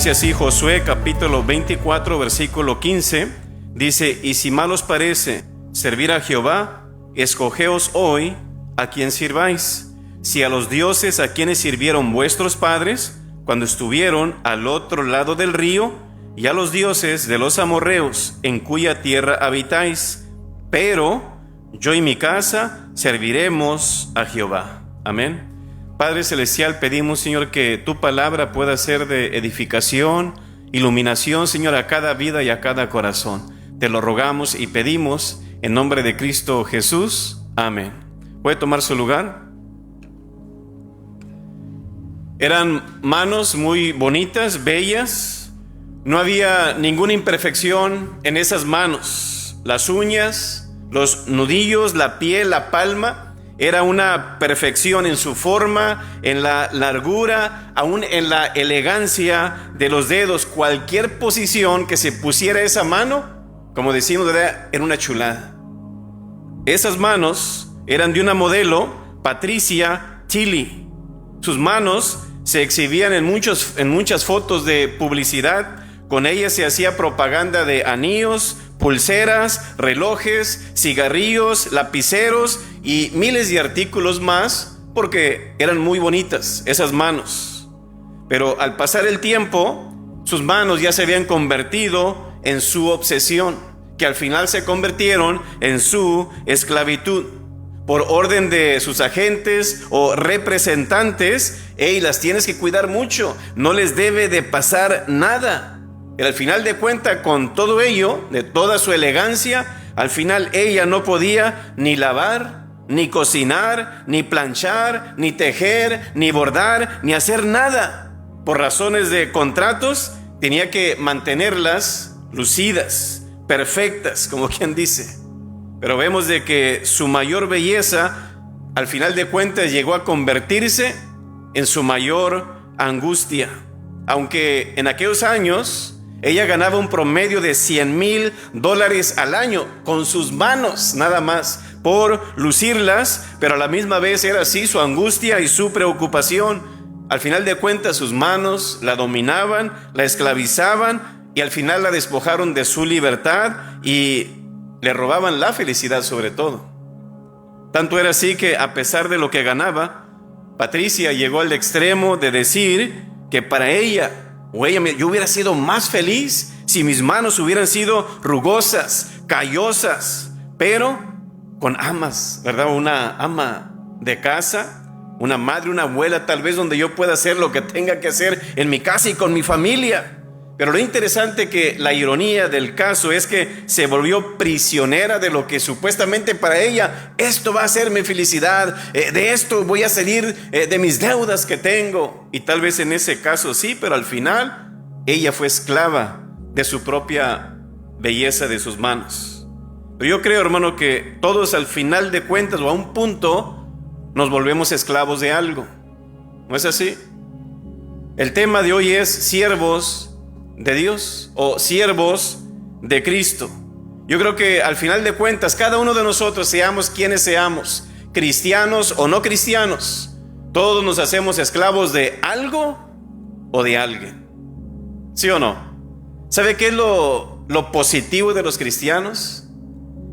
Dice así Josué capítulo 24 versículo 15, dice: y si mal os parece servir a Jehová, escogeos hoy a quién sirváis, si a los dioses a quienes sirvieron vuestros padres cuando estuvieron al otro lado del río, y a los dioses de los amorreos en cuya tierra habitáis, pero yo y mi casa serviremos a Jehová. Amén. Padre Celestial, pedimos, Señor, que tu palabra pueda ser de edificación, iluminación, Señor, a cada vida y a cada corazón. Te lo rogamos y pedimos en nombre de Cristo Jesús. Amén. ¿Puede tomar su lugar? Eran manos muy bonitas, bellas. No había ninguna imperfección en esas manos. Las uñas, los nudillos, la piel, la palma, era una perfección en su forma, en la largura, aún en la elegancia de los dedos. Cualquier posición que se pusiera esa mano, como decimos, era una chulada. Esas manos eran de una modelo, Patricia Tilly. Sus manos se exhibían en muchas fotos de publicidad. Con ellas se hacía propaganda de anillos, pulseras, relojes, cigarrillos, lapiceros y miles de artículos más, porque eran muy bonitas esas manos. Pero al pasar el tiempo, sus manos ya se habían convertido en su obsesión, que al final se convirtieron en su esclavitud. Por orden de sus agentes o representantes, las tienes que cuidar mucho, no les debe de pasar nada. Pero al final de cuentas, con todo ello, de toda su elegancia, al final ella no podía ni lavar, ni cocinar, ni planchar, ni tejer, ni bordar, ni hacer nada. Por razones de contratos, tenía que mantenerlas lucidas, perfectas, como quien dice. Pero vemos de que su mayor belleza, al final de cuentas, llegó a convertirse en su mayor angustia. Aunque en aquellos años ella ganaba un promedio de $100,000 al año con sus manos nada más por lucirlas, pero a la misma vez era así su angustia y su preocupación. Al final de cuentas, sus manos la dominaban, la esclavizaban y al final la despojaron de su libertad y le robaban la felicidad sobre todo. Tanto era así que, a pesar de lo que ganaba, Patricia llegó al extremo de decir que para ella, yo hubiera sido más feliz si mis manos hubieran sido rugosas, callosas, pero con amas, ¿verdad? Una ama de casa, una madre, una abuela, tal vez, donde yo pueda hacer lo que tenga que hacer en mi casa y con mi familia. Pero lo interesante, que la ironía del caso es que se volvió prisionera de lo que supuestamente para ella, esto va a ser mi felicidad, de esto voy a salir de mis deudas que tengo. Y tal vez en ese caso sí, pero al final ella fue esclava de su propia belleza de sus manos. Pero yo creo, hermano, que todos al final de cuentas o a un punto nos volvemos esclavos de algo. ¿No es así? El tema de hoy es siervos de Dios o siervos de Cristo. Yo creo que al final de cuentas, cada uno de nosotros, seamos quienes seamos, cristianos o no cristianos, todos nos hacemos esclavos de algo o de alguien. ¿Sí o no? ¿Sabe qué es lo positivo de los cristianos?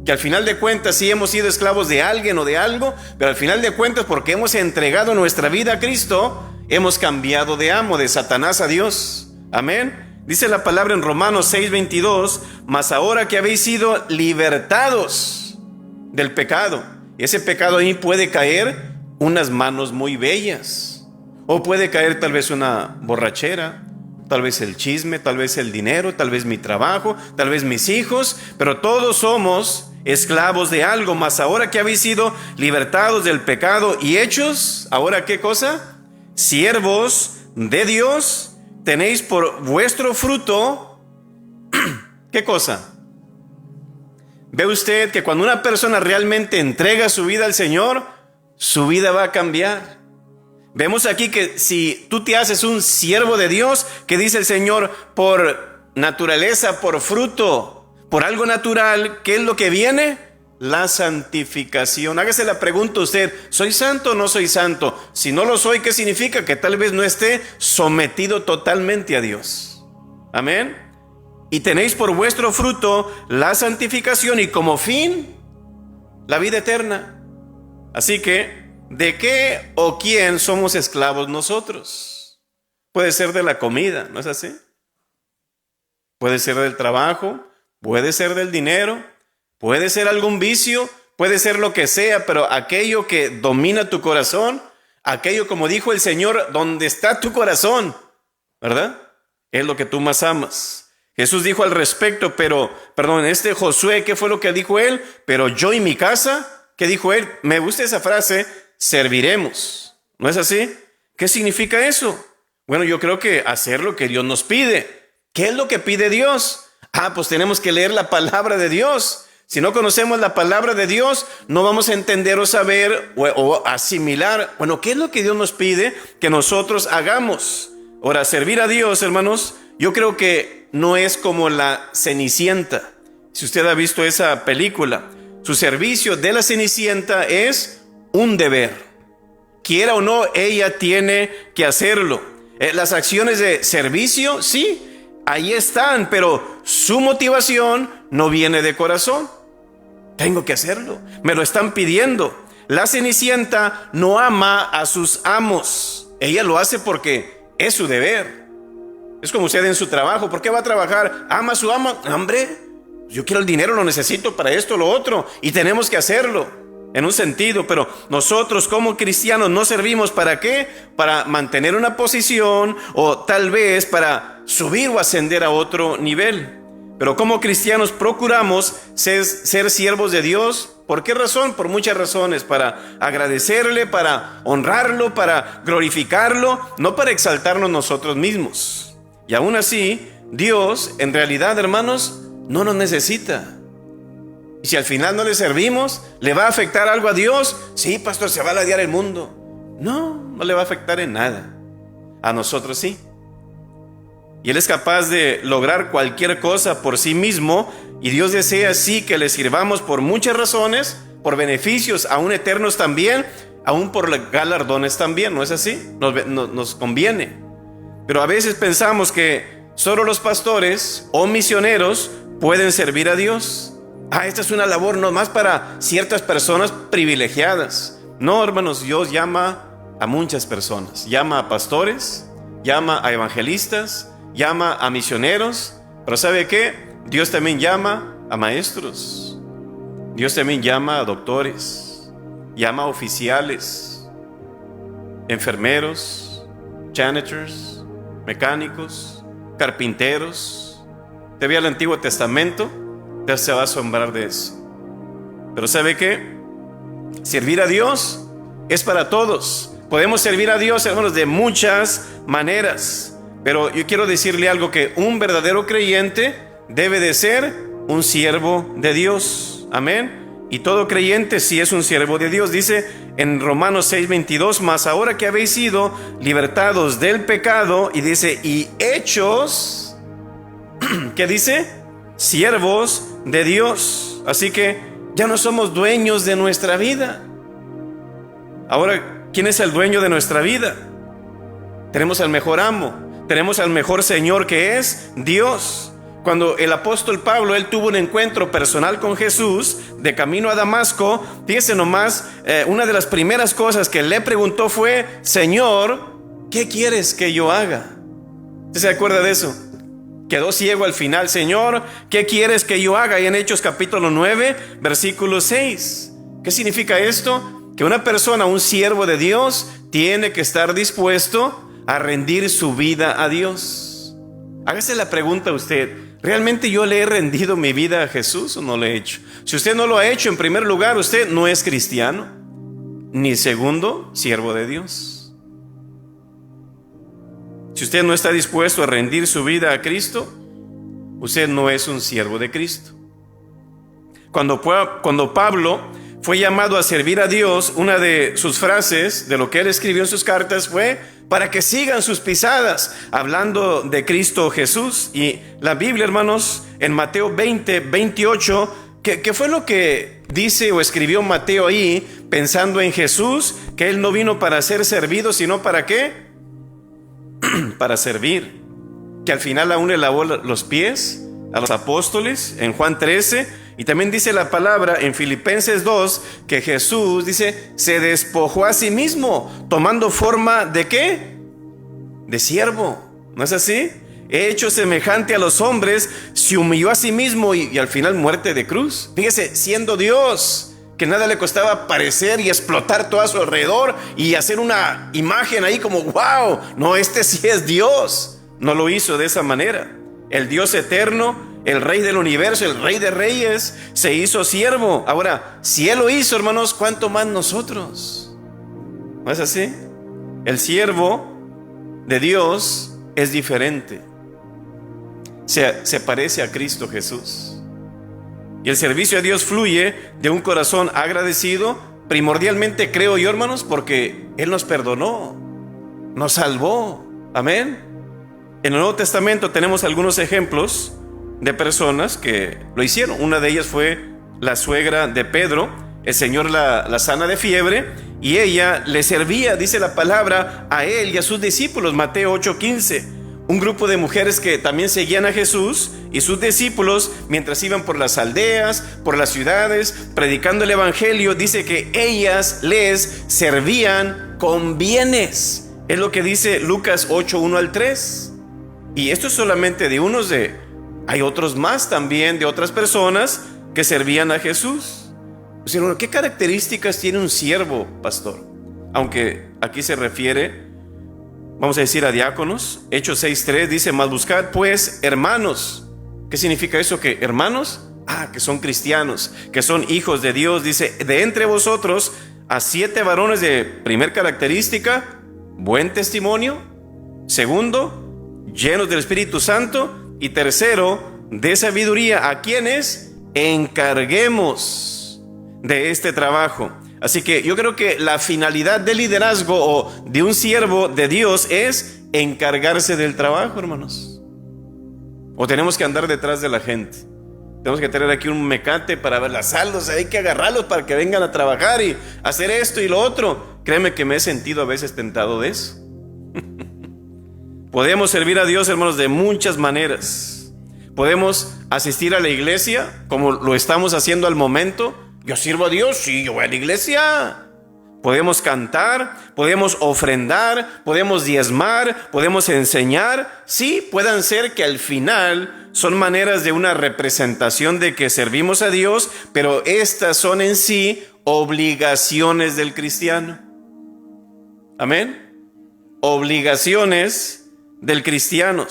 Que al final de cuentas sí hemos sido esclavos de alguien o de algo, pero al final de cuentas, porque hemos entregado nuestra vida a Cristo, hemos cambiado de amo, de Satanás a Dios. Amén. Dice la palabra en Romanos 6:22, mas ahora que habéis sido libertados del pecado, y ese pecado ahí puede caer unas manos muy bellas, o puede caer tal vez una borrachera, tal vez el chisme, tal vez el dinero, tal vez mi trabajo, tal vez mis hijos, pero todos somos esclavos de algo. Mas ahora que habéis sido libertados del pecado y hechos, ¿ahora qué cosa? Siervos de Dios, tenéis por vuestro fruto, ¿qué cosa? Ve usted que cuando una persona realmente entrega su vida al Señor, su vida va a cambiar. Vemos aquí que si tú te haces un siervo de Dios, que dice el Señor, por naturaleza, por fruto, por algo natural, ¿qué es lo que viene? La santificación. Hágase la pregunta usted: ¿soy santo o no soy santo? Si no lo soy, ¿qué significa? Que tal vez no esté sometido totalmente a Dios. Amén. Y tenéis por vuestro fruto la santificación y como fin la vida eterna. Así que, ¿de qué o quién somos esclavos nosotros? Puede ser de la comida, ¿no es así? Puede ser del trabajo, puede ser del dinero, puede ser algún vicio, puede ser lo que sea, pero aquello que domina tu corazón, aquello, como dijo el Señor, donde está tu corazón, ¿verdad? Es lo que tú más amas. Jesús dijo al respecto, Josué, ¿qué fue lo que dijo él? Pero yo y mi casa, ¿qué dijo él? Me gusta esa frase, serviremos. ¿No es así? ¿Qué significa eso? Bueno, yo creo que hacer lo que Dios nos pide. ¿Qué es lo que pide Dios? Pues tenemos que leer la palabra de Dios. Si no conocemos la palabra de Dios, no vamos a entender o saber o asimilar, bueno, ¿qué es lo que Dios nos pide que nosotros hagamos? Ahora, servir a Dios, hermanos, yo creo que no es como la Cenicienta. Si usted ha visto esa película, su servicio de la Cenicienta es un deber. Quiera o no, ella tiene que hacerlo. Las acciones de servicio, sí, ahí están, pero su motivación no viene de corazón. Tengo que hacerlo, me lo están pidiendo. La Cenicienta no ama a sus amos. Ella lo hace porque es su deber. Es como usted en su trabajo. ¿Por qué va a trabajar? ¿Ama a su amo? Hombre, yo quiero el dinero, lo necesito para esto, lo otro. Y tenemos que hacerlo en un sentido. Pero nosotros como cristianos no servimos ¿para qué? Para mantener una posición o tal vez para subir o ascender a otro nivel. Pero como cristianos procuramos ser siervos de Dios. ¿Por qué razón? Por muchas razones. Para agradecerle, para honrarlo, para glorificarlo, no para exaltarnos nosotros mismos. Y aún así, Dios, en realidad, hermanos, no nos necesita. Y si al final no le servimos, ¿le va a afectar algo a Dios? Sí, pastor, se va a ladear el mundo. No le va a afectar en nada. A nosotros sí. Y Él es capaz de lograr cualquier cosa por sí mismo. Y Dios desea sí que le sirvamos por muchas razones, por beneficios aún eternos también, aún por galardones también, ¿no es así? Nos conviene. Pero a veces pensamos que solo los pastores o misioneros pueden servir a Dios. Esta es una labor nomás para ciertas personas privilegiadas. No, hermanos, Dios llama a muchas personas. Llama a pastores, llama a evangelistas, llama a misioneros. Pero ¿sabe qué? Dios también llama a maestros. Dios también llama a doctores. Llama a oficiales, enfermeros, janitors, mecánicos, carpinteros. Te ve al Antiguo Testamento, te se va a asombrar de eso. Pero ¿sabe qué? Servir a Dios es para todos. Podemos servir a Dios, hermanos, de muchas maneras. Pero yo quiero decirle algo, que un verdadero creyente debe de ser un siervo de Dios. Amén. Y todo creyente sí es un siervo de Dios. Dice en Romanos 6:22, mas ahora que habéis sido libertados del pecado, y dice, y hechos, ¿qué dice? Siervos de Dios. Así que ya no somos dueños de nuestra vida. Ahora, ¿quién es el dueño de nuestra vida? Tenemos al mejor amo, tenemos al mejor Señor, que es Dios. Cuando el apóstol Pablo, él tuvo un encuentro personal con Jesús de camino a Damasco, fíjese nomás, una de las primeras cosas que le preguntó fue, Señor, ¿qué quieres que yo haga? ¿Usted se acuerda de eso? Quedó ciego al final. Señor, ¿qué quieres que yo haga? Y en Hechos capítulo 9, versículo 6. ¿Qué significa esto? Que una persona, un siervo de Dios, tiene que estar dispuesto a rendir su vida a Dios. Hágase la pregunta a usted, ¿realmente yo le he rendido mi vida a Jesús o no lo he hecho? Si usted no lo ha hecho, en primer lugar, usted no es cristiano, ni segundo, siervo de Dios. Si usted no está dispuesto a rendir su vida a Cristo, usted no es un siervo de Cristo. Cuando Pablo fue llamado a servir a Dios, una de sus frases, de lo que él escribió en sus cartas, fue para que sigan sus pisadas, hablando de Cristo Jesús. Y la Biblia, hermanos, en Mateo 20:28, ¿qué fue lo que dice o escribió Mateo ahí, pensando en Jesús? Que él no vino para ser servido, sino ¿para qué? Para servir. que al final aún le lavó los pies a los apóstoles en Juan 13. Y también dice la palabra en Filipenses 2 que Jesús, dice, se despojó a sí mismo, tomando forma ¿de qué? De siervo. ¿No es así? Hecho semejante a los hombres, se humilló a sí mismo y al final muerte de cruz. Fíjese, siendo Dios, que nada le costaba aparecer y explotar todo a su alrededor y hacer una imagen ahí como wow, no, este sí es Dios. No lo hizo de esa manera. El Dios eterno, el Rey del universo, el Rey de reyes, se hizo siervo. Ahora, si Él lo hizo, hermanos, ¿cuánto más nosotros? ¿No es así? El siervo de Dios es diferente. Se parece a Cristo Jesús. Y el servicio a Dios fluye de un corazón agradecido, primordialmente, creo yo, hermanos, porque Él nos perdonó, nos salvó. Amén. En el Nuevo Testamento tenemos algunos ejemplos de personas que lo hicieron. Una de ellas fue la suegra de Pedro. El Señor la sana de fiebre y ella le servía, dice la palabra, a Él y a sus discípulos. Mateo 8:15. Un grupo de mujeres que también seguían a Jesús y sus discípulos mientras iban por las aldeas, por las ciudades, predicando el evangelio. Dice que ellas les servían con bienes. Es lo que dice Lucas 8:1-3. Y esto es solamente de unos hay otros más también de otras personas que servían a Jesús. O sea, ¿qué características tiene un siervo, pastor? Aunque aquí se refiere, vamos a decir, a diáconos. Hechos 6:3 dice, mas buscad pues hermanos. ¿Qué significa eso? Que hermanos, que son cristianos, que son hijos de Dios. Dice, de entre vosotros a 7 varones de primer característica, buen testimonio. Segundo, llenos del Espíritu Santo. Y tercero, de sabiduría, a quienes encarguemos de este trabajo. Así que yo creo que la finalidad del liderazgo o de un siervo de Dios es encargarse del trabajo, hermanos. O tenemos que andar detrás de la gente. Tenemos que tener aquí un mecate para ver las saldos, hay que agarrarlos para que vengan a trabajar y hacer esto y lo otro. Créeme que me he sentido a veces tentado de eso. Podemos servir a Dios, hermanos, de muchas maneras. Podemos asistir a la iglesia como lo estamos haciendo al momento. Yo sirvo a Dios, sí, yo voy a la iglesia. Podemos cantar, podemos ofrendar, podemos diezmar, podemos enseñar. Sí, puedan ser que al final son maneras de una representación de que servimos a Dios, pero estas son en sí obligaciones del cristiano. Amén. Obligaciones del cristiano.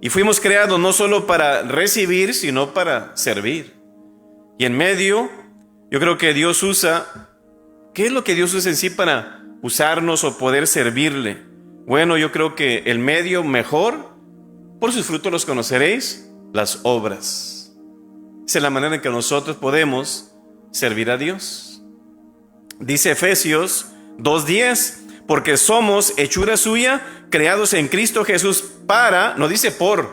Y fuimos creados no solo para recibir, sino para servir. Y en medio, yo creo que Dios usa, ¿qué es lo que Dios usa en sí para usarnos o poder servirle? Bueno, yo creo que el medio mejor, por sus frutos los conoceréis, las obras. Esa es la manera en que nosotros podemos servir a Dios. Dice Efesios 2:10, porque somos hechura suya, creados en Cristo Jesús para, no dice por,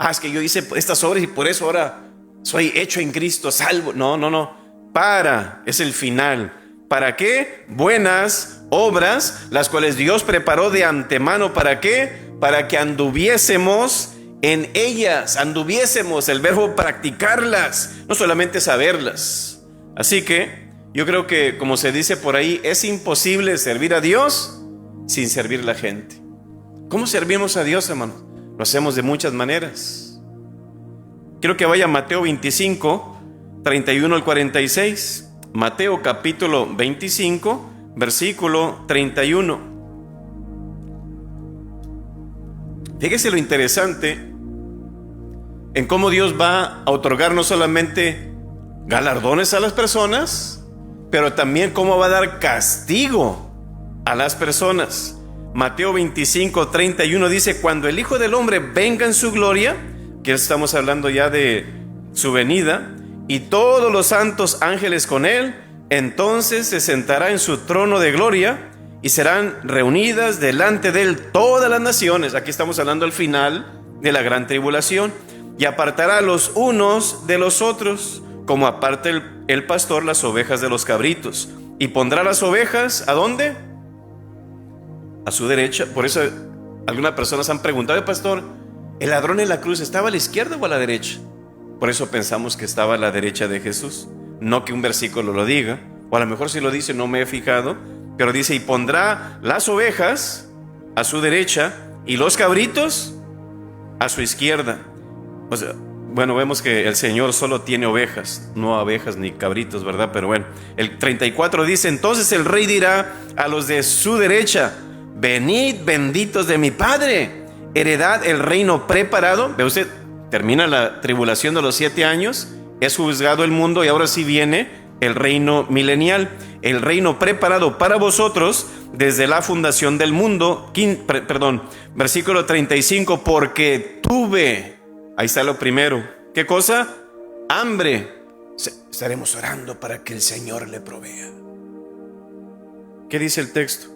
es que yo hice estas obras y por eso ahora soy hecho en Cristo, salvo. No. Para, es el final. ¿Para qué? Buenas obras, las cuales Dios preparó de antemano. ¿Para qué? Para que anduviésemos en ellas. Anduviésemos, el verbo practicarlas, no solamente saberlas. Así que yo creo que, como se dice por ahí, es imposible servir a Dios sin servir a la gente. ¿Cómo servimos a Dios, hermanos? Lo hacemos de muchas maneras. Quiero que vaya a Mateo 25, 31-46. Mateo capítulo 25, versículo 31. Fíjese lo interesante en cómo Dios va a otorgar no solamente galardones a las personas, pero también cómo va a dar castigo a las personas. Mateo 25, 31 dice, cuando el Hijo del Hombre venga en su gloria, que estamos hablando ya de su venida, y todos los santos ángeles con él, entonces se sentará en su trono de gloria y serán reunidas delante de él todas las naciones. Aquí estamos hablando al final de la gran tribulación. Y apartará los unos de los otros, como aparta el pastor las ovejas de los cabritos. Y pondrá las ovejas, ¿a dónde? A su derecha. Por eso algunas personas han preguntado, pastor, ¿El ladrón en la cruz estaba a la izquierda o a la derecha? Por eso pensamos que estaba a la derecha de Jesús. No que un versículo lo diga, o a lo mejor si lo dice no me he fijado, pero dice: y pondrá las ovejas a su derecha y los cabritos a su izquierda. O sea, bueno, vemos que el Señor solo tiene ovejas, no abejas ni cabritos, ¿verdad? Pero bueno, el 34 dice: entonces el rey dirá a los de su derecha: venid, benditos de mi Padre, heredad el reino preparado. Ve usted, termina la tribulación de los 7 años, es juzgado el mundo y ahora sí viene el reino milenial, el reino preparado para vosotros desde la fundación del mundo. Versículo 35, porque tuve, ahí está lo primero, ¿qué cosa? Hambre. Estaremos orando para que el Señor le provea. ¿Qué dice el texto?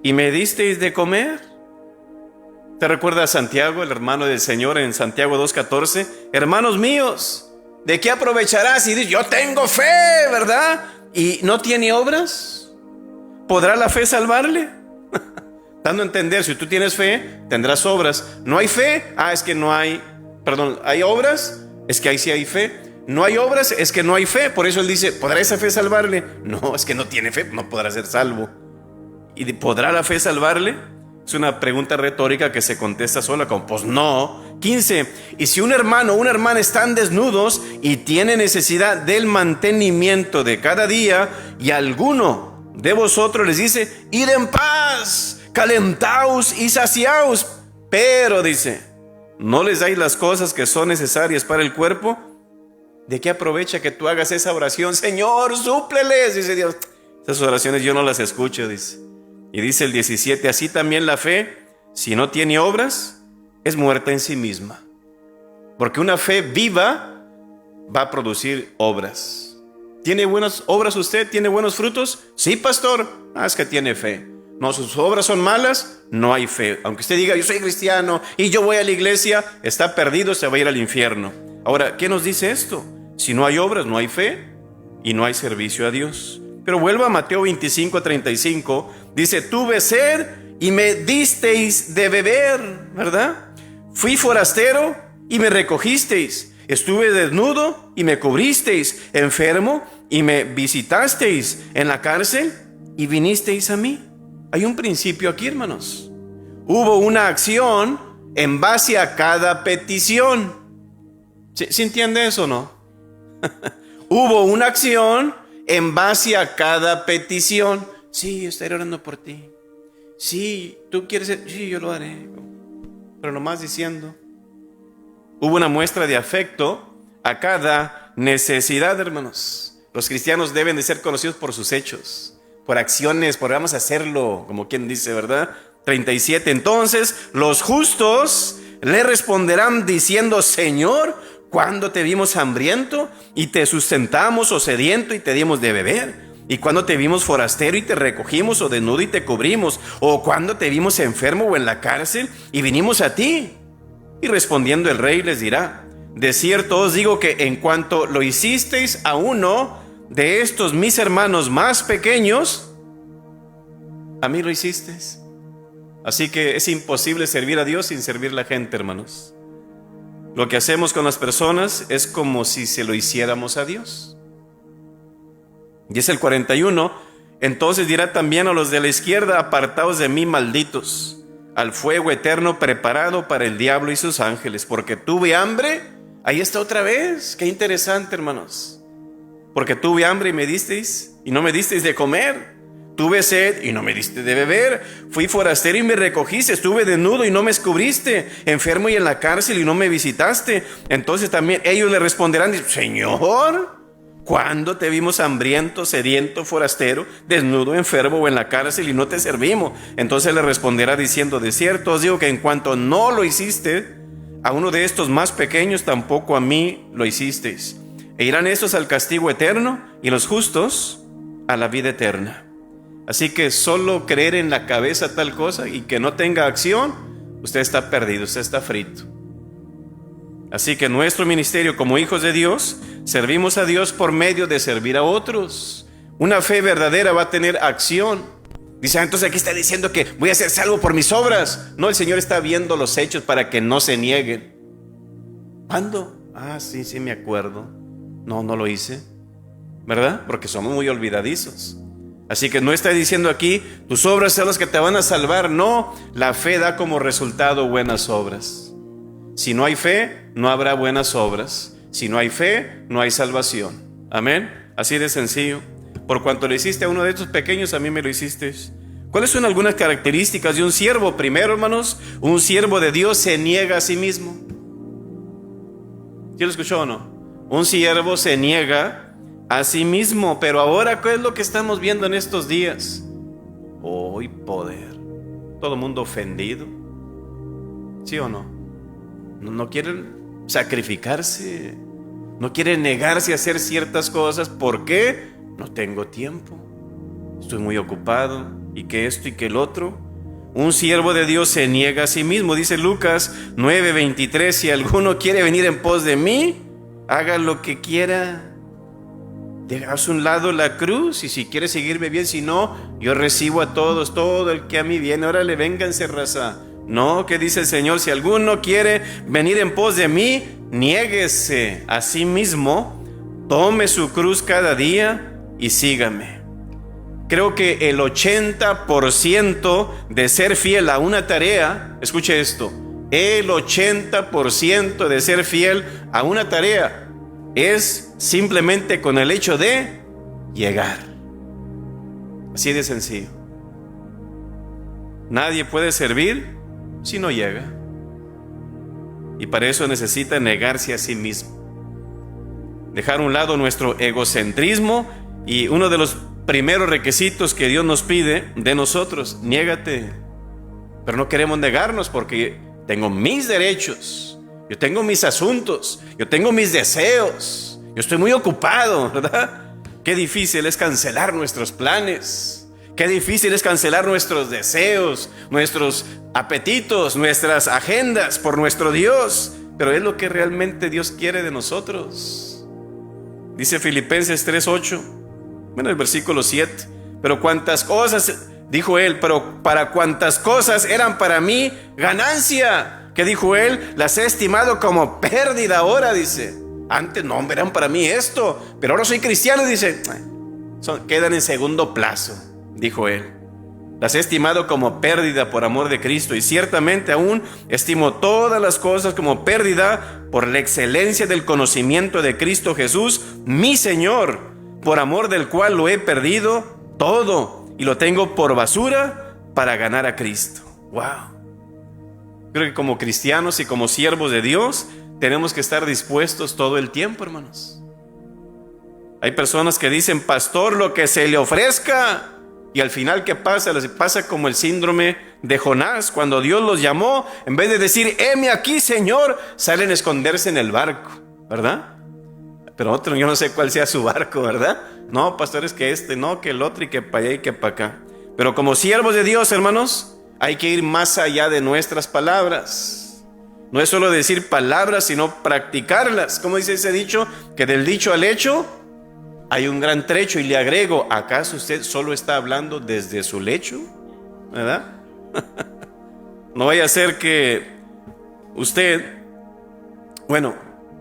¿Y me disteis de comer? ¿Te recuerda a Santiago, el hermano del Señor, en Santiago 2:14? Hermanos míos, ¿de qué aprovechará si dice: yo tengo fe, ¿verdad? ¿Y no tiene obras? ¿Podrá la fe salvarle? Dando a entender, si tú tienes fe, tendrás obras. ¿No hay fe? Es que no hay. ¿Hay obras? Es que ahí sí hay fe. ¿No hay obras? Es que no hay fe. Por eso él dice: ¿podrá esa fe salvarle? No, es que no tiene fe, no podrá ser salvo. ¿Y podrá la fe salvarle? Es una pregunta retórica que se contesta sola como: pues no. 15. Y si un hermano o una hermana están desnudos y tienen necesidad del mantenimiento de cada día, y alguno de vosotros les dice: id en paz, calentaos y saciaos, pero dice: no les dais las cosas que son necesarias para el cuerpo, ¿de qué aprovecha que tú hagas esa oración? Señor, súpleles, dice Dios. Esas oraciones yo no las escucho, dice. Y dice el 17: así también la fe, si no tiene obras, es muerta en sí misma. Porque una fe viva va a producir obras. ¿Tiene buenas obras usted? ¿Tiene buenos frutos? Sí, pastor. Es que tiene fe. No, sus obras son malas, no hay fe. Aunque usted diga: yo soy cristiano y yo voy a la iglesia, está perdido, se va a ir al infierno. Ahora, ¿qué nos dice esto? Si no hay obras, no hay fe y no hay servicio a Dios. Pero vuelva a Mateo 25:35. Dice: tuve sed y me disteis de beber, ¿verdad? Fui forastero y me recogisteis. Estuve desnudo y me cubristeis. Enfermo y me visitasteis. En la cárcel y vinisteis a mí. Hay un principio aquí, hermanos. Hubo una acción en base a cada petición. ¿Sí entiende eso o no? Hubo una acción en base a cada petición. Sí, estaré orando por ti. Sí, tú quieres, sí, yo lo haré. Pero nomás diciendo. Hubo una muestra de afecto a cada necesidad, hermanos. Los cristianos deben de ser conocidos por sus hechos, por acciones, por vamos a hacerlo, como quien dice, ¿verdad? 37. Entonces los justos le responderán diciendo: Señor, ¿cuándo te vimos hambriento y te sustentamos, o sediento y te dimos de beber? ¿Y cuándo te vimos forastero y te recogimos, o desnudo y te cubrimos? ¿O cuándo te vimos enfermo o en la cárcel y vinimos a ti? Y respondiendo el rey les dirá: de cierto os digo que en cuanto lo hicisteis a uno de estos mis hermanos más pequeños, a mí lo hicisteis. Así que es imposible servir a Dios sin servir a la gente, hermanos. Lo que hacemos con las personas es como si se lo hiciéramos a Dios. Y es el 41. Entonces dirá también a los de la izquierda: apartaos de mí, malditos, al fuego eterno preparado para el diablo y sus ángeles, porque tuve hambre. Ahí está otra vez. Qué interesante, hermanos. Porque tuve hambre y me disteis, y no me disteis de comer. Tuve sed y no me diste de beber. Fui forastero y me recogiste. Estuve desnudo y no me descubriste. Enfermo y en la cárcel y no me visitaste. Entonces también ellos le responderán: Señor, ¿cuándo te vimos hambriento, sediento, forastero, desnudo, enfermo o en la cárcel y no te servimos? Entonces le responderá diciendo: de cierto os digo que en cuanto no lo hiciste a uno de estos más pequeños, tampoco a mí lo hicisteis. E irán estos al castigo eterno y los justos a la vida eterna. Así que solo creer en la cabeza tal cosa y que no tenga acción, usted está perdido, usted está frito. Así que nuestro ministerio como hijos de Dios, servimos a Dios por medio de servir a otros. Una fe verdadera va a tener acción. Dice, entonces aquí está diciendo que voy a ser salvo por mis obras. No, el Señor está viendo los hechos para que no se nieguen. ¿Cuándo? Sí, me acuerdo. No lo hice, ¿verdad? Porque somos muy olvidadizos. Así que no está diciendo aquí, tus obras son las que te van a salvar. No, la fe da como resultado buenas obras. Si no hay fe, no habrá buenas obras. Si no hay fe, no hay salvación. Amén. Así de sencillo. Por cuanto le hiciste a uno de estos pequeños, a mí me lo hiciste. ¿Cuáles son algunas características de un siervo? Primero, hermanos, un siervo de Dios se niega a sí mismo. ¿Sí lo escuchó o no? Un siervo se niega a sí mismo. Pero ahora, ¿qué es lo que estamos viendo en estos días? Hoy poder. Todo el mundo ofendido. ¿Sí o no? No quieren sacrificarse. No quieren negarse a hacer ciertas cosas. ¿Por qué? No tengo tiempo. Estoy muy ocupado. Y que esto y que el otro. Un siervo de Dios se niega a sí mismo. Dice Lucas 9:23, si alguno quiere venir en pos de mí, haga lo que quiera. Dejas a un lado la cruz, y si quiere seguirme bien, si no, yo recibo a todos, todo el que a mí viene. Órale, vénganse, raza. No, ¿qué dice el Señor? Si alguno quiere venir en pos de mí, niéguese a sí mismo, tome su cruz cada día y sígame. Creo que el 80% de ser fiel a una tarea, escuche esto, el 80% de ser fiel a una tarea es simplemente con el hecho de llegar. Así de sencillo. Nadie puede servir si no llega. Y para eso necesita negarse a sí mismo. Dejar a un lado nuestro egocentrismo, y uno de los primeros requisitos que Dios nos pide de nosotros, niégate. Pero no queremos negarnos porque tengo mis derechos, yo tengo mis asuntos, yo tengo mis deseos, yo estoy muy ocupado, ¿verdad? Qué difícil es cancelar nuestros planes. Qué difícil es cancelar nuestros deseos, nuestros apetitos, nuestras agendas por nuestro Dios. Pero es lo que realmente Dios quiere de nosotros. Dice Filipenses 3:8, el versículo 7. Pero cuantas cosas, dijo él, pero para cuantas cosas eran para mí ganancia, que dijo él, las he estimado como pérdida ahora, dice. Antes no, eran para mí esto, pero ahora soy cristiano, dice. Quedan en segundo plazo, dijo él. Las he estimado como pérdida por amor de Cristo, y ciertamente aún estimo todas las cosas como pérdida por la excelencia del conocimiento de Cristo Jesús, mi Señor, por amor del cual lo he perdido todo y lo tengo por basura para ganar a Cristo. Wow. Creo que como cristianos y como siervos de Dios tenemos que estar dispuestos todo el tiempo, hermanos. Hay personas que dicen, pastor, lo que se le ofrezca. Y al final, ¿qué pasa? Les pasa como el síndrome de Jonás. Cuando Dios los llamó, en vez de decir, heme aquí, Señor, salen a esconderse en el barco, ¿verdad? Pero otro, yo no sé cuál sea su barco, ¿verdad? No, pastor, es que no, que el otro, y que para allá y que para acá. Pero como siervos de Dios, hermanos, hay que ir más allá de nuestras palabras. No es solo decir palabras, sino practicarlas. ¿Cómo dice ese dicho? Que del dicho al hecho hay un gran trecho. Y le agrego, ¿acaso usted solo está hablando desde su lecho? ¿Verdad? No vaya a ser que usted,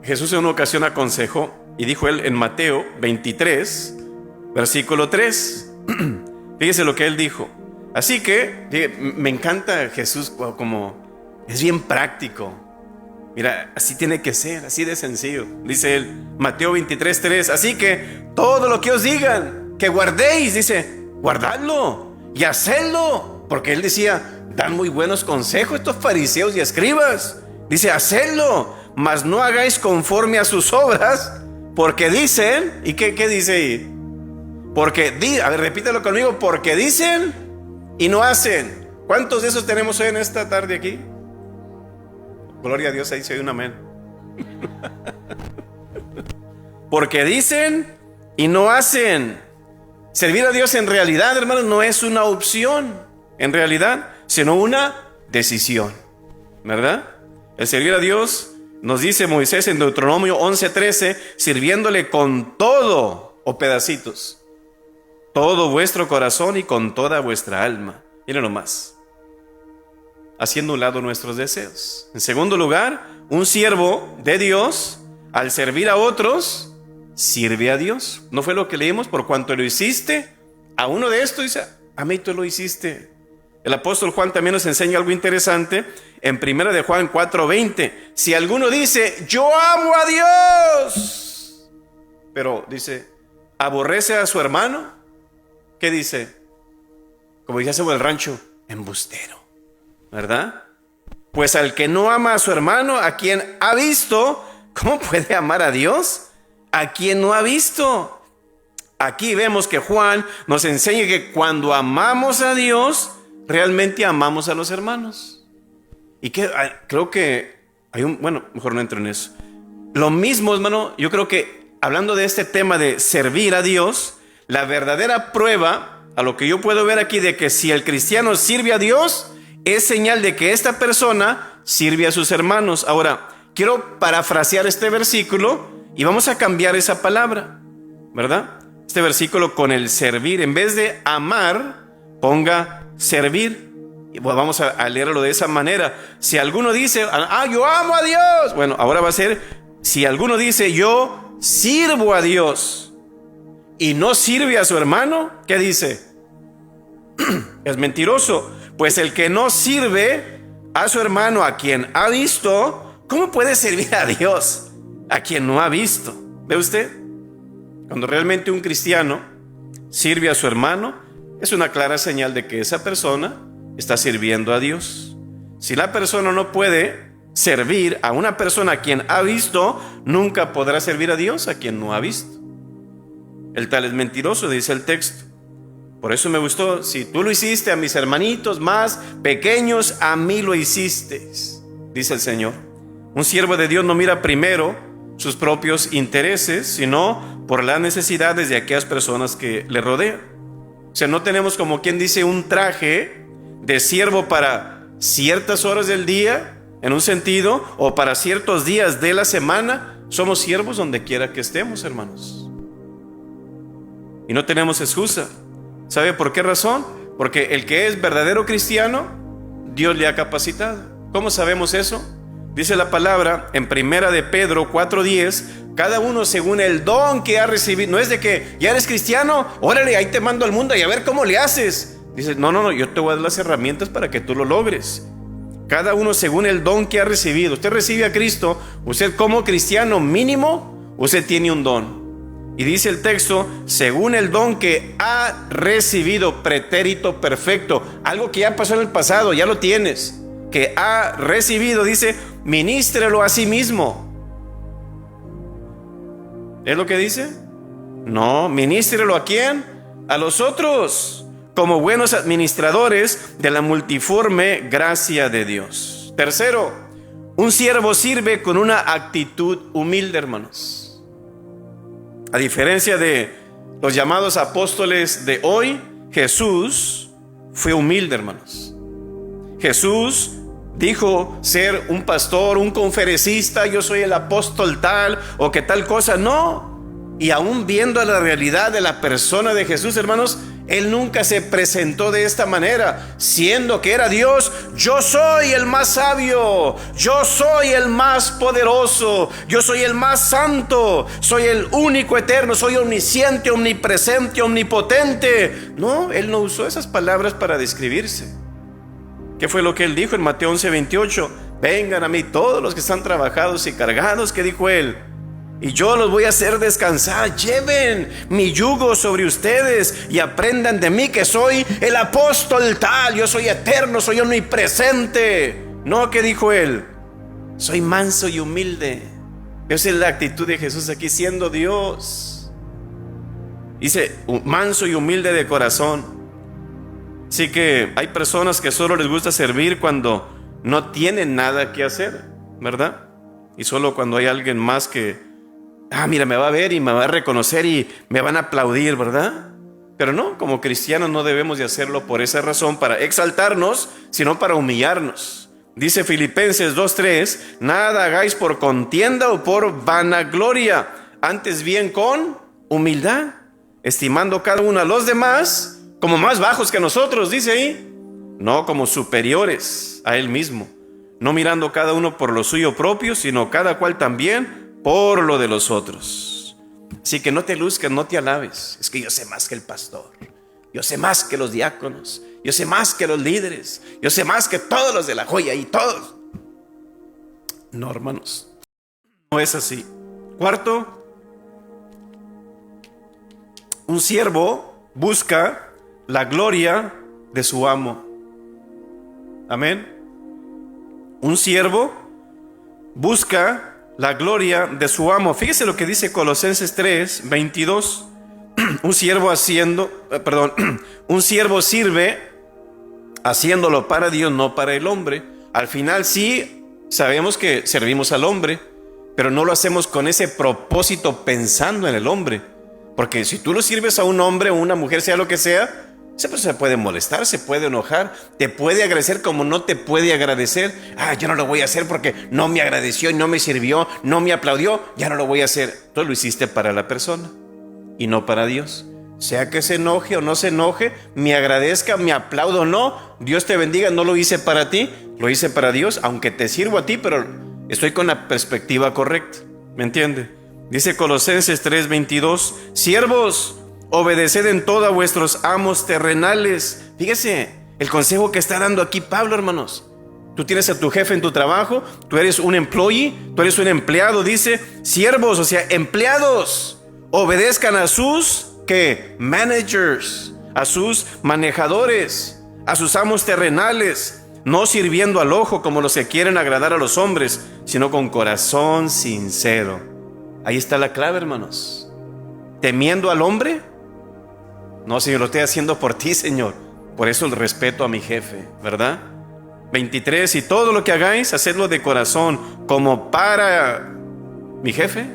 Jesús en una ocasión aconsejó, y dijo él en Mateo 23, versículo 3. Fíjese lo que él dijo. Así que, me encanta Jesús como es bien práctico. Mira, así tiene que ser, así de sencillo. Dice él, Mateo 23:3, así que todo lo que os digan, que guardéis, dice, guardadlo y hacedlo. Porque él decía, dan muy buenos consejos estos fariseos y escribas. Dice, hacedlo, mas no hagáis conforme a sus obras, porque dicen, ¿y qué dice ahí? A ver, repítelo conmigo, porque dicen y no hacen. ¿Cuántos de esos tenemos hoy en esta tarde aquí? Gloria a Dios, ahí se oye un amén. Porque dicen y no hacen. Servir a Dios en realidad, hermanos, no es una opción, en realidad, sino una decisión, ¿verdad? El servir a Dios, nos dice Moisés en Deuteronomio 11:13, sirviéndole con todo o pedacitos. todo vuestro corazón y con toda vuestra alma. Miren nomás, haciendo a un lado nuestros deseos. En segundo lugar, un siervo de Dios, al servir a otros, sirve a Dios. ¿No fue lo que leímos? Por cuanto lo hiciste a uno de estos, dice, a mí tú lo hiciste. El apóstol Juan también nos enseña algo interesante en 1 de Juan 4:20. Si alguno dice, yo amo a Dios, pero dice, aborrece a su hermano, ¿qué dice? Como dijésemos en el rancho, embustero, ¿verdad? Pues al que no ama a su hermano, a quien ha visto, ¿cómo puede amar a Dios? A quien no ha visto. Aquí vemos que Juan nos enseña que cuando amamos a Dios, realmente amamos a los hermanos. Y que creo que hay bueno, mejor no entro en eso. Lo mismo, hermano, yo creo que hablando de este tema de servir a Dios, la verdadera prueba, a lo que yo puedo ver aquí, de que si el cristiano sirve a Dios, es señal de que esta persona sirve a sus hermanos. Ahora, quiero parafrasear este versículo y vamos a cambiar esa palabra, ¿verdad? Este versículo con el servir, en vez de amar, ponga servir. Y vamos a leerlo de esa manera. Si alguno dice, yo amo a Dios, bueno, ahora va a ser, si alguno dice, yo sirvo a Dios y no sirve a su hermano, ¿qué dice? Es mentiroso. Pues el que no sirve a su hermano, a quien ha visto, ¿cómo puede servir a Dios a quien no ha visto? ¿Ve usted? Cuando realmente un cristiano sirve a su hermano, es una clara señal de que esa persona está sirviendo a Dios. Si la persona no puede servir a una persona a quien ha visto, nunca podrá servir a Dios a quien no ha visto. El tal es mentiroso, dice el texto. Por eso me gustó, si tú lo hiciste a mis hermanitos más pequeños, a mí lo hiciste, dice el Señor. Un siervo de Dios no mira primero sus propios intereses, sino por las necesidades de aquellas personas que le rodean. O sea, no tenemos, como quien dice, un traje de siervo para ciertas horas del día, en un sentido, o para ciertos días de la semana. Somos siervos donde quiera que estemos, hermanos. Y no tenemos excusa. ¿Sabe por qué razón? Porque el que es verdadero cristiano, Dios le ha capacitado. ¿Cómo sabemos eso? Dice la palabra en 1 de Pedro 4:10, cada uno según el don que ha recibido. No es de que ya eres cristiano, órale, ahí te mando al mundo y a ver cómo le haces. Dice, no, yo te voy a dar las herramientas para que tú lo logres. Cada uno según el don que ha recibido. Usted recibe a Cristo, usted como cristiano mínimo, usted tiene un don. Y dice el texto, según el don que ha recibido, pretérito perfecto, algo que ya pasó en el pasado, ya lo tienes, que ha recibido, dice, ministrelo a sí mismo. ¿Es lo que dice? No, ministrelo ¿a quién? A los otros, como buenos administradores de la multiforme gracia de Dios. Tercero, un siervo sirve con una actitud humilde, hermanos. A diferencia de los llamados apóstoles de hoy, Jesús fue humilde, hermanos. Jesús dijo ser un pastor, un conferencista, yo soy el apóstol tal o que tal cosa, no. Y aún viendo la realidad de la persona de Jesús, hermanos, Él nunca se presentó de esta manera, siendo que era Dios. Yo soy el más sabio, yo soy el más poderoso, yo soy el más santo, soy el único eterno, soy omnisciente, omnipresente, omnipotente. No, Él no usó esas palabras para describirse. ¿Qué fue lo que Él dijo en Mateo 11:28? Vengan a mí todos los que están trabajados y cargados, ¿qué dijo Él? Y yo los voy a hacer descansar. Lleven mi yugo sobre ustedes y aprendan de mí, que soy el apóstol tal. Yo soy eterno, soy omnipresente. No, ¿qué dijo Él? Soy manso y humilde. Esa es la actitud de Jesús aquí, siendo Dios. Dice, manso y humilde de corazón. Así que hay personas que solo les gusta servir cuando no tienen nada que hacer, ¿verdad? Y solo cuando hay alguien más que mira, me va a ver y me va a reconocer y me van a aplaudir, ¿verdad? Pero no, como cristianos no debemos de hacerlo por esa razón, para exaltarnos, sino para humillarnos. Dice Filipenses 2:3, nada hagáis por contienda o por vanagloria, antes bien con humildad, estimando cada uno a los demás como más bajos que nosotros, dice ahí, no como superiores a él mismo, no mirando cada uno por lo suyo propio, sino cada cual también por lo de los otros. Así que no te luzcas, no te alabes. Es que yo sé más que el pastor, yo sé más que los diáconos, yo sé más que los líderes, yo sé más que todos los de la joya y todos. No, hermanos, no es así. Cuarto, un siervo busca la gloria de su amo. Amén. Un siervo busca la gloria de su amo. Fíjese lo que dice Colosenses 3:22. Un siervo un siervo sirve haciéndolo para Dios, no para el hombre. Al final sí sabemos que servimos al hombre, pero no lo hacemos con ese propósito pensando en el hombre. Porque si tú lo sirves a un hombre o una mujer, sea lo que sea, se puede molestar, se puede enojar, te puede agradecer como no te puede agradecer. Yo no lo voy a hacer porque no me agradeció, no me sirvió, no me aplaudió, ya no lo voy a hacer. Tú lo hiciste para la persona y no para Dios. Sea que se enoje o no se enoje, me agradezca, me aplaudo o no, Dios te bendiga, no lo hice para ti, lo hice para Dios, aunque te sirvo a ti, pero estoy con la perspectiva correcta. ¿Me entiende? Dice Colosenses 3:22, siervos, obedeced en todo a vuestros amos terrenales. Fíjese el consejo que está dando aquí Pablo, hermanos. Tú tienes a tu jefe en tu trabajo, tú eres un employee, tú eres un empleado. Dice, siervos, o sea, empleados, obedezcan a sus, ¿qué? Managers, a sus manejadores, a sus amos terrenales, no sirviendo al ojo como los que quieren agradar a los hombres, sino con corazón sincero. Ahí está la clave, hermanos. ¿Temiendo al hombre? No, Señor, lo estoy haciendo por ti, Señor. Por eso el respeto a mi jefe, ¿verdad? 23, y todo lo que hagáis, hacedlo de corazón, como para mi jefe,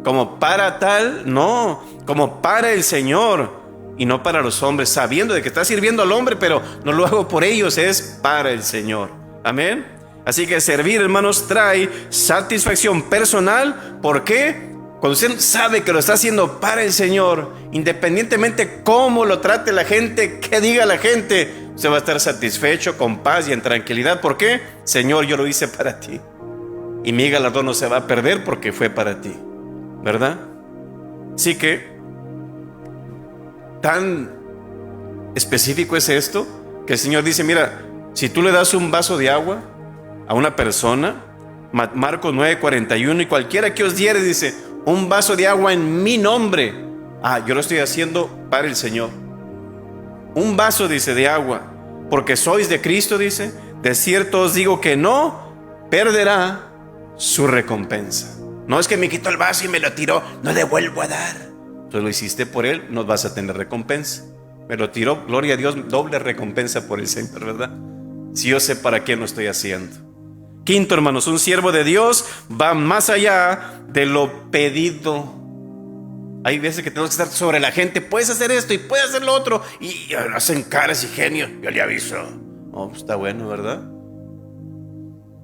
como para tal, no, como para el Señor y no para los hombres, sabiendo de que está sirviendo al hombre, pero no lo hago por ellos, es para el Señor. Amén. Así que servir, hermanos, trae satisfacción personal. ¿Por qué? Cuando usted sabe que lo está haciendo para el Señor, independientemente cómo lo trate la gente, qué diga la gente, usted va a estar satisfecho, con paz y en tranquilidad. ¿Por qué? Señor, yo lo hice para ti. Y mi galardón no se va a perder porque fue para ti, ¿verdad? Así que, tan específico es esto, que el Señor dice, mira, si tú le das un vaso de agua a una persona, Marcos 9:41, y cualquiera que os diere, dice, un vaso de agua en mi nombre, yo lo estoy haciendo para el Señor. Un vaso, dice, de agua, porque sois de Cristo, dice, de cierto os digo que no perderá su recompensa. No es que me quitó el vaso y me lo tiró, no le vuelvo a dar. Tú lo hiciste por él, no vas a tener recompensa. Me lo tiró, gloria a Dios, doble recompensa por el Señor, ¿verdad? Si yo sé para qué lo estoy haciendo. Quinto, hermanos, un siervo de Dios va más allá de lo pedido. Hay veces que tenemos que estar sobre la gente. Puedes hacer esto y puedes hacer lo otro, y hacen caras y genio. Yo le aviso. Pues está bueno, ¿verdad?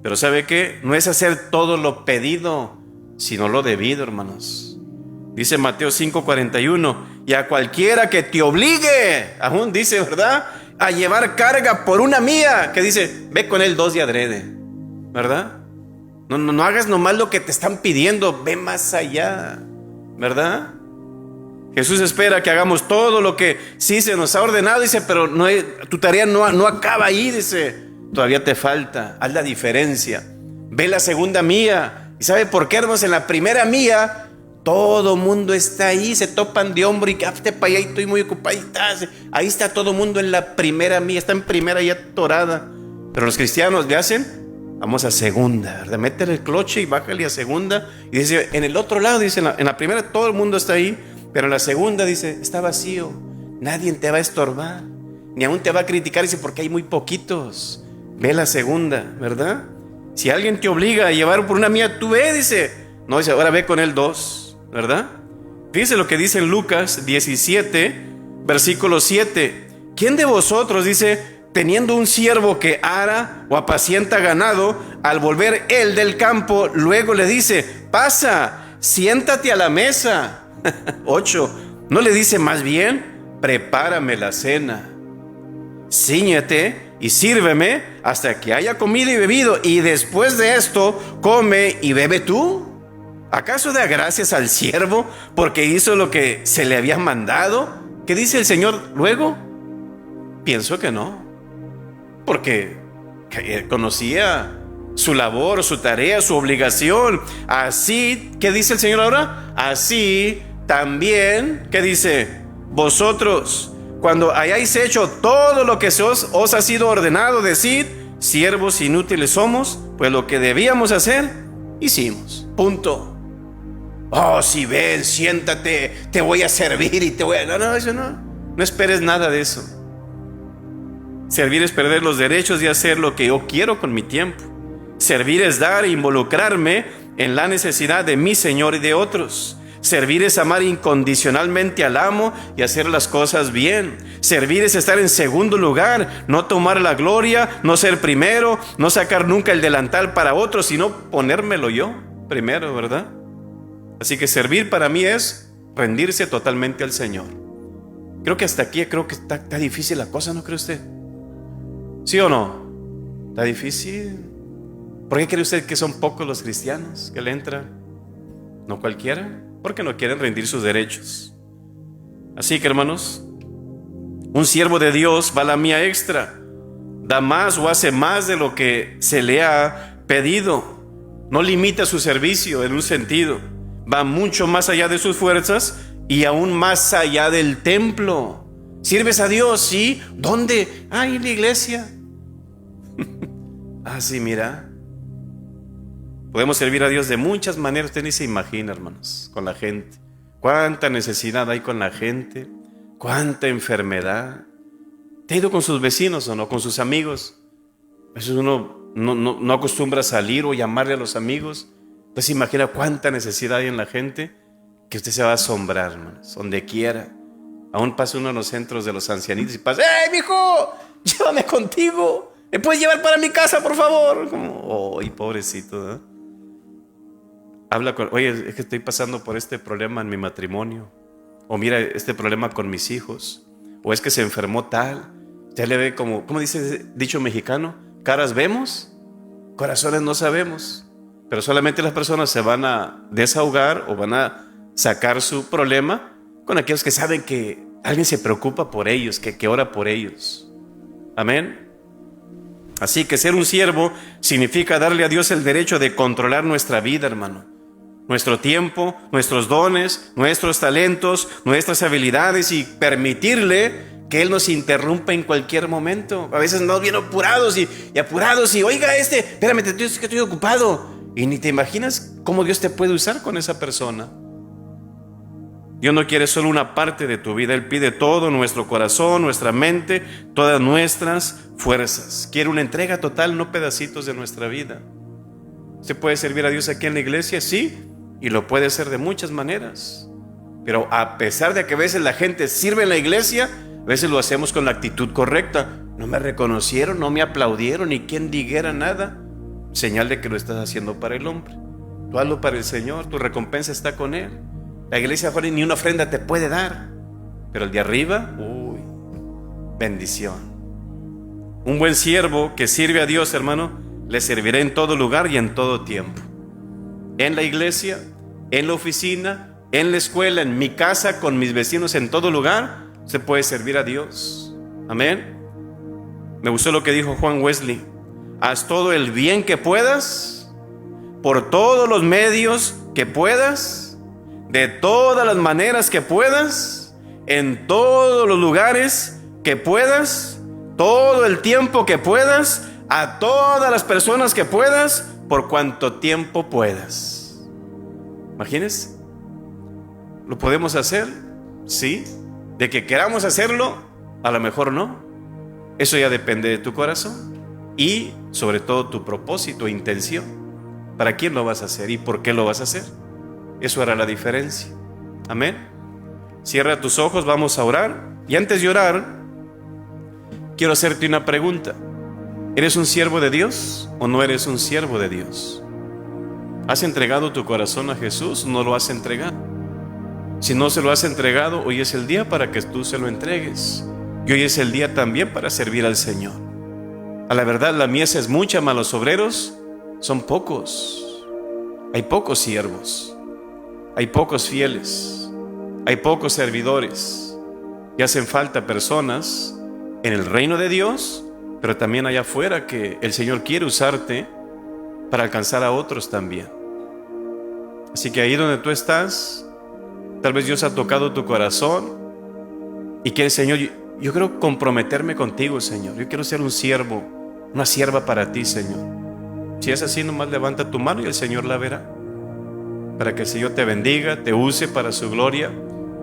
Pero ¿sabe qué? No es hacer todo lo pedido, sino lo debido, hermanos. Dice Mateo 5:41, y a cualquiera que te obligue, aún dice, ¿verdad?, a llevar carga por una mía, que dice, ve con él 2 de adrede, ¿verdad? No hagas nomás lo que te están pidiendo, ve más allá, ¿verdad? Jesús espera que hagamos todo lo que sí se nos ha ordenado, dice, pero tu tarea no acaba ahí, dice, todavía te falta, haz la diferencia, ve la segunda mía. ¿Y sabe por qué, hermanos? En la primera mía todo mundo está ahí, se topan de hombro y cápate para allá y estoy muy ocupadita. Ahí está todo mundo en la primera mía, está en primera ya atorada. Pero los cristianos le hacen, vamos a segunda, ¿verdad? Métele el cloche y bájale a segunda. Y dice, en el otro lado, dice, en la primera todo el mundo está ahí, pero en la segunda, dice, está vacío, nadie te va a estorbar, ni aún te va a criticar, dice, porque hay muy poquitos. Ve la segunda, ¿verdad? Si alguien te obliga a llevar por una mía, tú ve, dice. No, dice, ahora ve con él 2, ¿verdad? Fíjese lo que dice en Lucas 17, versículo 7. ¿Quién de vosotros, dice, teniendo un siervo que ara o apacienta ganado, al volver él del campo, luego le dice, pasa, siéntate a la mesa? 8. ¿No le dice más bien, prepárame la cena, cíñete y sírveme hasta que haya comido y bebido, y después de esto come y bebe tú? ¿Acaso da gracias al siervo porque hizo lo que se le había mandado? ¿Qué dice el Señor luego? Pienso que no, porque conocía su labor, su tarea, su obligación. Así, ¿qué dice el Señor ahora? Así también, ¿qué dice? Vosotros, cuando hayáis hecho todo lo que os ha sido ordenado, decid, siervos inútiles somos, pues lo que debíamos hacer, hicimos. Punto. Oh, si ven, siéntate, te voy a servir y te voy a... No, eso no. No esperes nada de eso. Servir es perder los derechos de hacer lo que yo quiero con mi tiempo. Servir es dar e involucrarme en la necesidad de mi Señor y de otros. Servir es amar incondicionalmente al amo y hacer las cosas bien. Servir es estar en segundo lugar, no tomar la gloria, no ser primero, no sacar nunca el delantal para otros, sino ponérmelo yo primero, ¿verdad? Así que servir para mí es rendirse totalmente al Señor. Creo que hasta aquí está difícil la cosa, ¿no cree usted? ¿Sí o no? ¿Está difícil? ¿Por qué cree usted que son pocos los cristianos que le entran? ¿No cualquiera? Porque no quieren rendir sus derechos. Así que, hermanos, un siervo de Dios va la mía extra, da más o hace más de lo que se le ha pedido. No limita su servicio en un sentido, va mucho más allá de sus fuerzas y aún más allá del templo. ¿Sirves a Dios? Sí. ¿Dónde? En la iglesia. Sí, mira. Podemos servir a Dios de muchas maneras. Usted ni se imagina, hermanos, con la gente. Cuánta necesidad hay con la gente. Cuánta enfermedad. ¿Te ha ido con sus vecinos o no? Con sus amigos. A veces uno no acostumbra a salir o llamarle a los amigos. Entonces imagina cuánta necesidad hay en la gente, que usted se va a asombrar, hermanos, donde quiera. Aún pasa uno en los centros de los ancianitos y pasa, ¡hey, mijo! Llévame contigo. ¿Me puedes llevar para mi casa, por favor? Como, pobrecito, ¿eh? Habla con, oye, es que estoy pasando por este problema en mi matrimonio. O mira, este problema con mis hijos. O es que se enfermó tal. Ya le ve como, ¿cómo dice el dicho mexicano? Caras vemos, corazones no sabemos. Pero solamente las personas se van a desahogar o van a sacar su problema con aquellos que saben que alguien se preocupa por ellos, que ora por ellos. Amén. Así que ser un siervo significa darle a Dios el derecho de controlar nuestra vida, hermano. Nuestro tiempo, nuestros dones, nuestros talentos, nuestras habilidades, y permitirle que Él nos interrumpa en cualquier momento. A veces nos bien apurados y apurados y, oiga, espérame, que estoy ocupado. Y ni te imaginas cómo Dios te puede usar con esa persona. Dios no quiere solo una parte de tu vida. Él pide todo, nuestro corazón, nuestra mente, todas nuestras fuerzas. Quiere una entrega total, no pedacitos de nuestra vida. ¿Se puede servir a Dios aquí en la iglesia? Sí, y lo puede hacer de muchas maneras. Pero a pesar de que a veces la gente sirve en la iglesia, a veces lo hacemos con la actitud correcta. No me reconocieron, no me aplaudieron, ni quien dijera nada. Señal de que lo estás haciendo para el hombre. Tú hazlo para el Señor, tu recompensa está con Él. La iglesia afuera ni una ofrenda te puede dar, pero el de arriba, bendición. Un buen siervo que sirve a Dios, hermano, le servirá en todo lugar y en todo tiempo. En la iglesia, en la oficina, en la escuela, en mi casa, con mis vecinos, en todo lugar, se puede servir a Dios. Amén. Me gustó lo que dijo Juan Wesley. Haz todo el bien que puedas, por todos los medios que puedas, de todas las maneras que puedas, en todos los lugares que puedas, todo el tiempo que puedas, a todas las personas que puedas, por cuanto tiempo puedas. Imagínense, ¿lo podemos hacer? Sí. De que queramos hacerlo, a lo mejor no. Eso ya depende de tu corazón y sobre todo tu propósito e intención. ¿Para quién lo vas a hacer y por qué lo vas a hacer? Eso hará la diferencia. Amén. Cierra tus ojos, vamos a orar. Y antes de orar, quiero hacerte una pregunta. ¿Eres un siervo de Dios o no eres un siervo de Dios? ¿Has entregado tu corazón a Jesús o no lo has entregado? Si no se lo has entregado, hoy es el día para que tú se lo entregues. Y hoy es el día también para servir al Señor. A la verdad, la mies es mucha, mas los obreros son pocos. Hay pocos siervos, hay pocos fieles, hay pocos servidores. Y hacen falta personas en el reino de Dios, pero también allá afuera, que el Señor quiere usarte para alcanzar a otros también. Así que ahí donde tú estás, tal vez Dios ha tocado tu corazón y quiere, Señor, yo quiero comprometerme contigo, Señor. Yo quiero ser un siervo, una sierva para ti, Señor. Si es así, nomás levanta tu mano y el Señor la verá, para que el Señor te bendiga, te use para su gloria,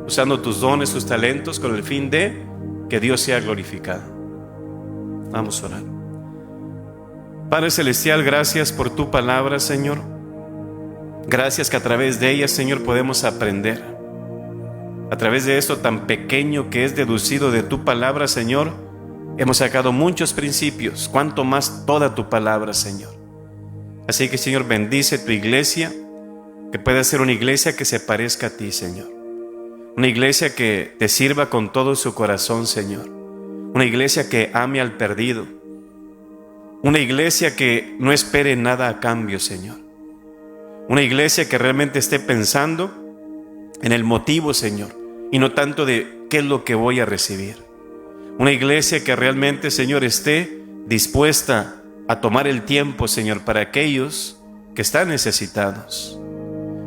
usando tus dones, tus talentos, con el fin de que Dios sea glorificado. Vamos a orar. Padre Celestial, gracias por tu palabra, Señor. Gracias que a través de ella, Señor, podemos aprender. A través de esto tan pequeño que es deducido de tu palabra, Señor, hemos sacado muchos principios, cuanto más toda tu palabra, Señor. Así que, Señor, bendice tu iglesia, que pueda ser una iglesia que se parezca a ti, Señor. Una iglesia que te sirva con todo su corazón, Señor. Una iglesia que ame al perdido. Una iglesia que no espere nada a cambio, Señor. Una iglesia que realmente esté pensando en el motivo, Señor, y no tanto de qué es lo que voy a recibir. Una iglesia que realmente, Señor, esté dispuesta a tomar el tiempo, Señor, para aquellos que están necesitados.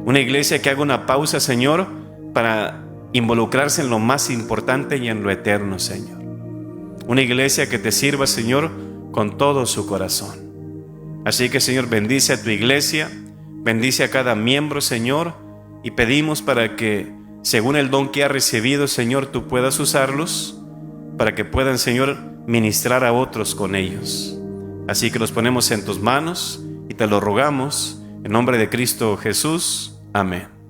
Una iglesia que haga una pausa, Señor, para involucrarse en lo más importante y en lo eterno, Señor. Una iglesia que te sirva, Señor, con todo su corazón. Así que, Señor, bendice a tu iglesia, bendice a cada miembro, Señor, y pedimos para que, según el don que ha recibido, Señor, tú puedas usarlos para que puedan, Señor, ministrar a otros con ellos. Así que los ponemos en tus manos y te lo rogamos en nombre de Cristo Jesús. Amén.